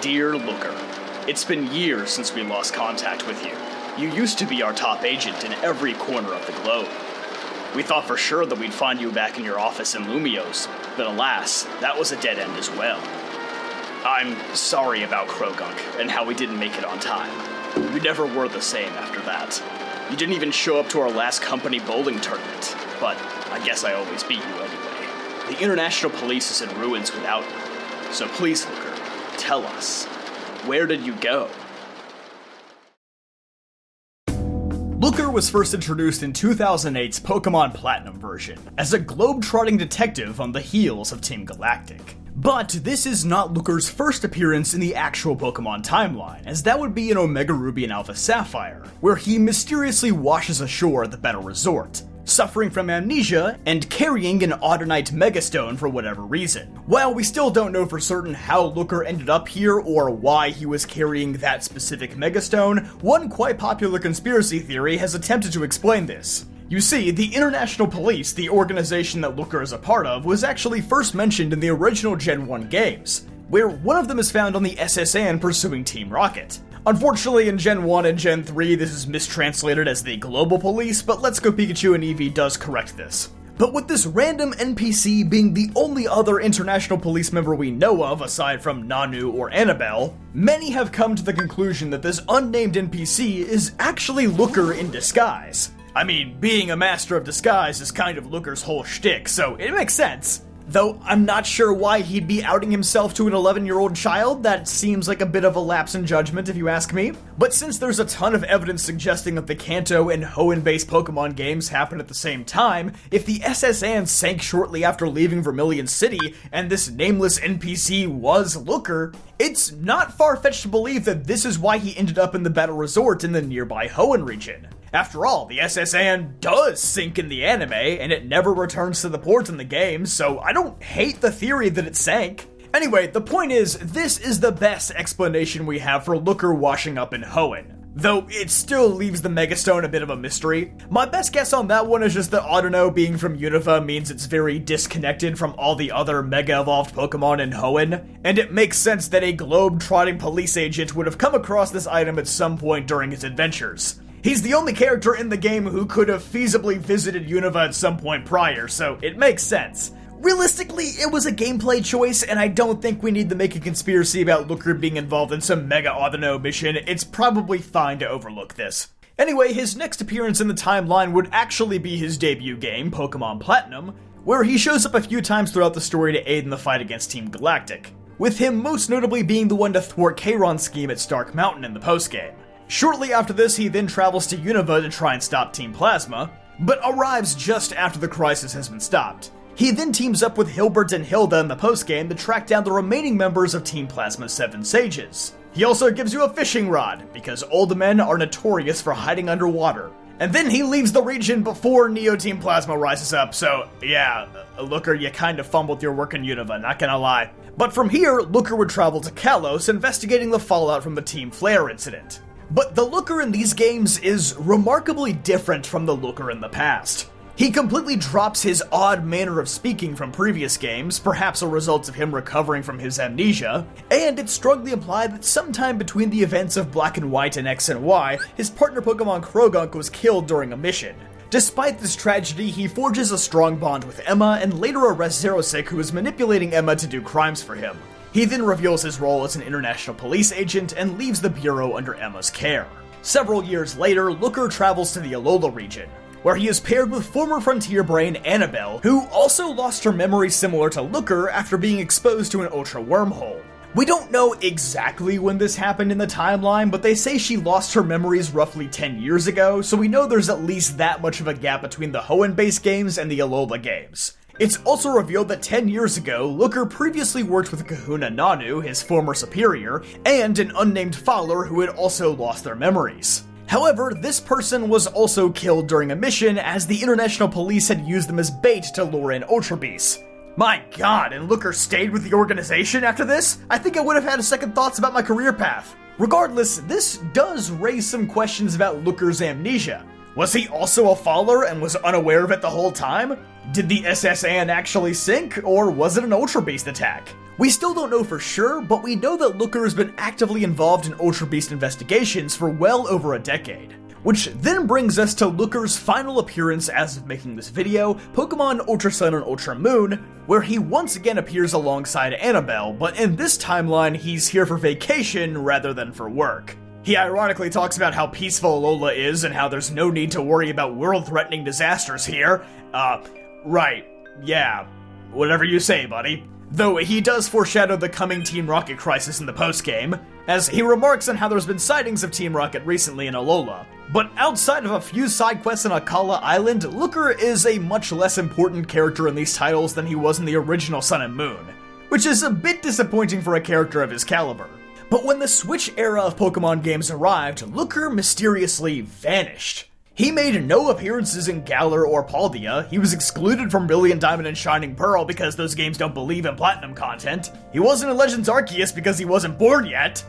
Dear Looker, it's been years since we lost contact with you. You used to be our top agent in every corner of the globe. We thought for sure that we'd find you back in your office in Lumios, but alas, that was a dead end as well. I'm sorry about Krogunk and how we didn't make it on time. We never were the same after that. You didn't even show up to our last company bowling tournament, but I guess I always beat you anyway. The International Police is in ruins without you, so please, Looker, tell us, where did you go? Looker was first introduced in 2008's Pokemon Platinum version, as a globe-trotting detective on the heels of Team Galactic. But this is not Looker's first appearance in the actual Pokemon timeline, as that would be in Omega Ruby and Alpha Sapphire, where he mysteriously washes ashore at the Battle Resort, suffering from amnesia and carrying an Audinite Megastone for whatever reason. While we still don't know for certain how Looker ended up here or why he was carrying that specific Megastone, one quite popular conspiracy theory has attempted to explain this. You see, the International Police, the organization that Looker is a part of, was actually first mentioned in the original Gen 1 games, where one of them is found on the SS Anne pursuing Team Rocket. Unfortunately, in Gen 1 and Gen 3, this is mistranslated as the Global Police, but Let's Go Pikachu and Eevee does correct this. But with this random NPC being the only other International Police member we know of aside from Nanu or Annabelle, many have come to the conclusion that this unnamed NPC is actually Looker in disguise. I mean, being a master of disguise is kind of Looker's whole shtick, so it makes sense. Though I'm not sure why he'd be outing himself to an 11-year-old child. That seems like a bit of a lapse in judgment if you ask me. But since there's a ton of evidence suggesting that the Kanto and Hoenn-based Pokemon games happened at the same time, if the SS Anne sank shortly after leaving Vermilion City, and this nameless NPC was Looker, it's not far-fetched to believe that this is why he ended up in the Battle Resort in the nearby Hoenn region. After all, the SS Anne does sink in the anime, and it never returns to the port in the game, so I don't hate the theory that it sank. Anyway, the point is, this is the best explanation we have for Looker washing up in Hoenn, though it still leaves the Megastone a bit of a mystery. My best guess on that one is just that Audino being from Unova means it's very disconnected from all the other Mega-evolved Pokemon in Hoenn, and it makes sense that a globe-trotting police agent would have come across this item at some point during his adventures. He's the only character in the game who could have feasibly visited Unova at some point prior, so it makes sense. Realistically, it was a gameplay choice, and I don't think we need to make a conspiracy about Looker being involved in some Mega Audino mission. It's probably fine to overlook this. Anyway, his next appearance in the timeline would actually be his debut game, Pokemon Platinum, where he shows up a few times throughout the story to aid in the fight against Team Galactic, with him most notably being the one to thwart Kairon's scheme at Stark Mountain in the postgame. Shortly after this, he then travels to Unova to try and stop Team Plasma, but arrives just after the crisis has been stopped. He then teams up with Hilbert and Hilda in the postgame to track down the remaining members of Team Plasma's 7 Sages. He also gives you a fishing rod, because old men are notorious for hiding underwater. And then he leaves the region before Neo Team Plasma rises up, so yeah, Looker, you kind of fumbled your work in Unova, not gonna lie. But from here, Looker would travel to Kalos, investigating the fallout from the Team Flare incident. But the Looker in these games is remarkably different from the Looker in the past. He completely drops his odd manner of speaking from previous games, perhaps a result of him recovering from his amnesia, and it's strongly implied that sometime between the events of Black and White and X and Y, his partner Pokemon Krogunk was killed during a mission. Despite this tragedy, he forges a strong bond with Emma and later arrests Xerosic, who is manipulating Emma to do crimes for him. He then reveals his role as an international police agent and leaves the bureau under Emma's care. Several years later, Looker travels to the Alola region, where he is paired with former Frontier Brain Annabelle, who also lost her memory similar to Looker after being exposed to an Ultra Wormhole. We don't know exactly when this happened in the timeline, but they say she lost her memories roughly 10 years ago, so we know there's at least that much of a gap between the Hoenn-based games and the Alola games. It's also revealed that 10 years ago, Looker previously worked with Kahuna Nanu, his former superior, and an unnamed Fowler who had also lost their memories. However, this person was also killed during a mission as the International Police had used them as bait to lure in Ultra Beasts. My god, and Looker stayed with the organization after this? I think I would have had second thoughts about my career path. Regardless, this does raise some questions about Looker's amnesia. Was he also a Fowler and was unaware of it the whole time? Did the SS Anne actually sink, or was it an Ultra Beast attack? We still don't know for sure, but we know that Looker has been actively involved in Ultra Beast investigations for well over a decade. Which then brings us to Looker's final appearance as of making this video, Pokemon Ultra Sun and Ultra Moon, where he once again appears alongside Annabelle, but in this timeline he's here for vacation rather than for work. He ironically talks about how peaceful Alola is and how there's no need to worry about world-threatening disasters here. Right, yeah, whatever you say, buddy. Though he does foreshadow the coming Team Rocket crisis in the postgame, as he remarks on how there's been sightings of Team Rocket recently in Alola. But outside of a few side quests on Akala Island, Looker is a much less important character in these titles than he was in the original Sun and Moon, which is a bit disappointing for a character of his caliber. But when the Switch era of Pokemon games arrived, Looker mysteriously vanished. He made no appearances in Galar or Paldea, he was excluded from Brilliant Diamond and Shining Pearl because those games don't believe in Platinum content, he wasn't in Legends Arceus because he wasn't born yet.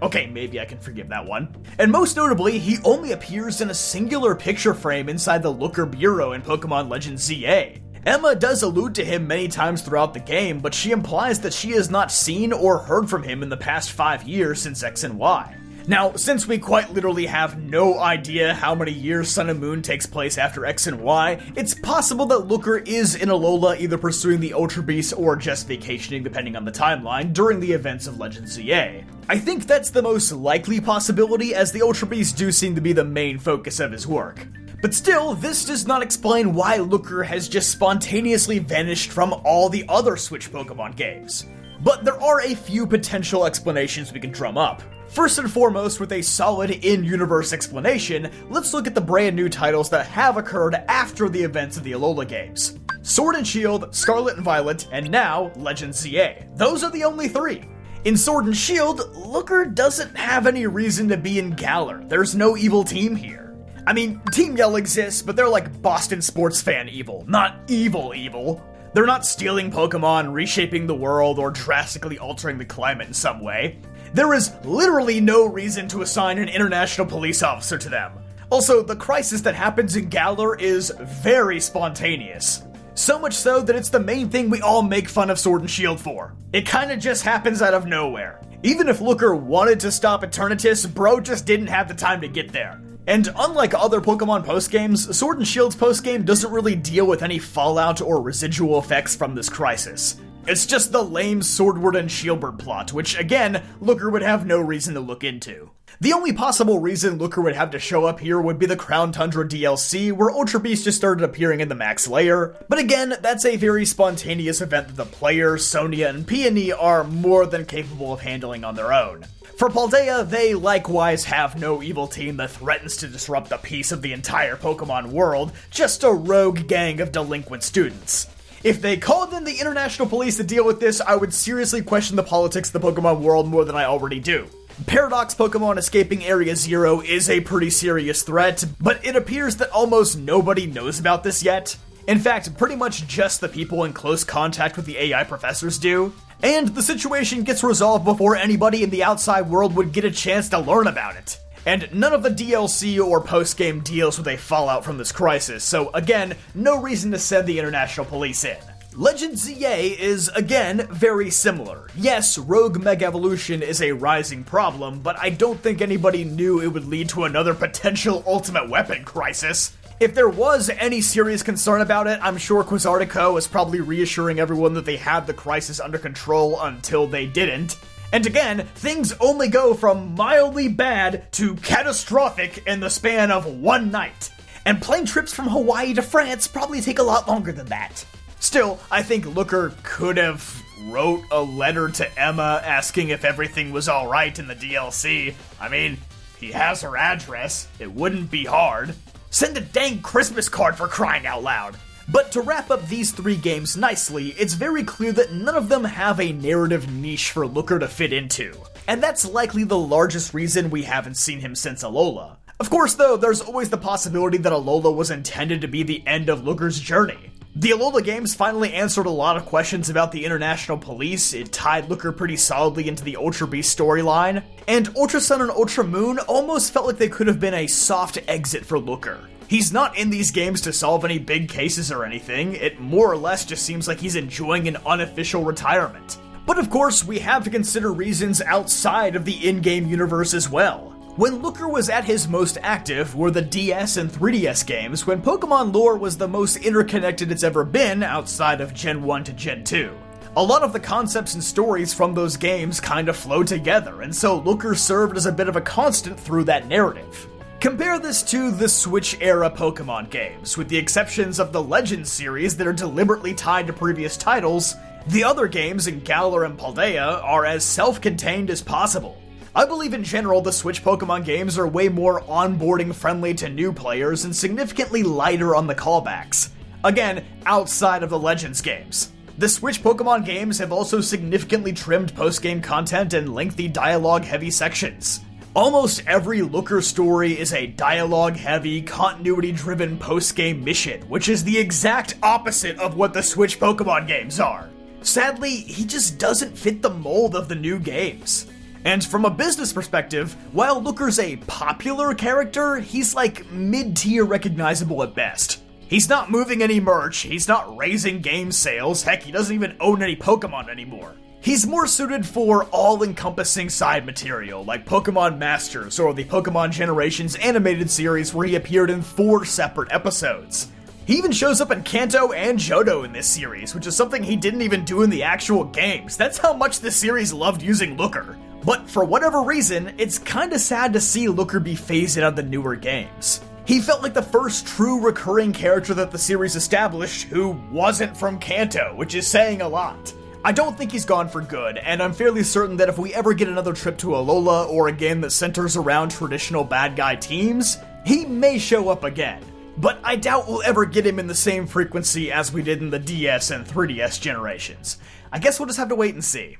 Okay, maybe I can forgive that one. And most notably, he only appears in a singular picture frame inside the Looker Bureau in Pokemon Legends ZA. Emma does allude to him many times throughout the game, but she implies that she has not seen or heard from him in the past 5 years since X and Y. Now, since we quite literally have no idea how many years Sun and Moon takes place after X and Y, it's possible that Looker is in Alola either pursuing the Ultra Beast or just vacationing depending on the timeline during the events of Legends ZA. I think that's the most likely possibility, as the Ultra Beasts do seem to be the main focus of his work. But still, this does not explain why Looker has just spontaneously vanished from all the other Switch Pokemon games. But there are a few potential explanations we can drum up. First and foremost, with a solid in-universe explanation, let's look at the brand new titles that have occurred after the events of the Alola games. Sword and Shield, Scarlet and Violet, and now Legends ZA. Those are the only 3. In Sword and Shield, Looker doesn't have any reason to be in Galar. There's no evil team here. I mean, Team Yell exists, but they're like Boston sports fan evil, not evil. They're not stealing Pokemon, reshaping the world, or drastically altering the climate in some way. There is literally no reason to assign an international police officer to them. Also, the crisis that happens in Galar is very spontaneous. So much so that it's the main thing we all make fun of Sword and Shield for. It kinda just happens out of nowhere. Even if Looker wanted to stop Eternatus, bro just didn't have the time to get there. And unlike other Pokemon postgames, Sword and Shield's postgame doesn't really deal with any fallout or residual effects from this crisis. It's just the lame Swordward and Shieldbird plot, which again, Looker would have no reason to look into. The only possible reason Looker would have to show up here would be the Crown Tundra DLC, where Ultra Beast just started appearing in the max layer, but again, that's a very spontaneous event that the player, Sonia, and Peony are more than capable of handling on their own. For Paldea, they likewise have no evil team that threatens to disrupt the peace of the entire Pokemon world, just a rogue gang of delinquent students. If they called in the international police to deal with this, I would seriously question the politics of the Pokemon world more than I already do. Paradox Pokemon escaping Area Zero is a pretty serious threat, but it appears that almost nobody knows about this yet. In fact, pretty much just the people in close contact with the AI professors do. And the situation gets resolved before anybody in the outside world would get a chance to learn about it. And none of the DLC or post-game deals with a fallout from this crisis, so again, no reason to send the international police in. Legends ZA is, again, very similar. Yes, Rogue Mega Evolution is a rising problem, but I don't think anybody knew it would lead to another potential Ultimate Weapon crisis. If there was any serious concern about it, I'm sure Quizartico was probably reassuring everyone that they had the crisis under control until they didn't. And again, things only go from mildly bad to catastrophic in the span of one night. And plane trips from Hawaii to France probably take a lot longer than that. Still, I think Looker could have wrote a letter to Emma asking if everything was alright in the DLC. I mean, he has her address. It wouldn't be hard. Send a dang Christmas card, for crying out loud. But to wrap up these 3 games nicely, it's very clear that none of them have a narrative niche for Looker to fit into. And that's likely the largest reason we haven't seen him since Alola. Of course though, there's always the possibility that Alola was intended to be the end of Looker's journey. The Alola games finally answered a lot of questions about the international police, it tied Looker pretty solidly into the Ultra Beast storyline, and Ultra Sun and Ultra Moon almost felt like they could have been a soft exit for Looker. He's not in these games to solve any big cases or anything, it more or less just seems like he's enjoying an unofficial retirement. But of course, we have to consider reasons outside of the in-game universe as well. When Looker was at his most active were the DS and 3DS games, when Pokemon lore was the most interconnected it's ever been outside of Gen 1 to Gen 2. A lot of the concepts and stories from those games kind of flow together, and so Looker served as a bit of a constant through that narrative. Compare this to the Switch-era Pokemon games. With the exceptions of the Legends series that are deliberately tied to previous titles, the other games in Galar and Paldea are as self-contained as possible. I believe in general the Switch Pokemon games are way more onboarding friendly to new players and significantly lighter on the callbacks. Again, outside of the Legends games. The Switch Pokemon games have also significantly trimmed post-game content and lengthy dialogue-heavy sections. Almost every Looker story is a dialogue-heavy, continuity-driven post-game mission, which is the exact opposite of what the Switch Pokemon games are. Sadly, he just doesn't fit the mold of the new games. And from a business perspective, while Looker's a popular character, he's like mid-tier recognizable at best. He's not moving any merch, he's not raising game sales, heck, he doesn't even own any Pokemon anymore. He's more suited for all-encompassing side material, like Pokemon Masters or the Pokemon Generations animated series where he appeared in 4 separate episodes. He even shows up in Kanto and Johto in this series, which is something he didn't even do in the actual games. That's how much the series loved using Looker. But for whatever reason, it's kinda sad to see Looker be phased out of the newer games. He felt like the first true recurring character that the series established who wasn't from Kanto, which is saying a lot. I don't think he's gone for good, and I'm fairly certain that if we ever get another trip to Alola or a game that centers around traditional bad guy teams, he may show up again. But I doubt we'll ever get him in the same frequency as we did in the DS and 3DS generations. I guess we'll just have to wait and see.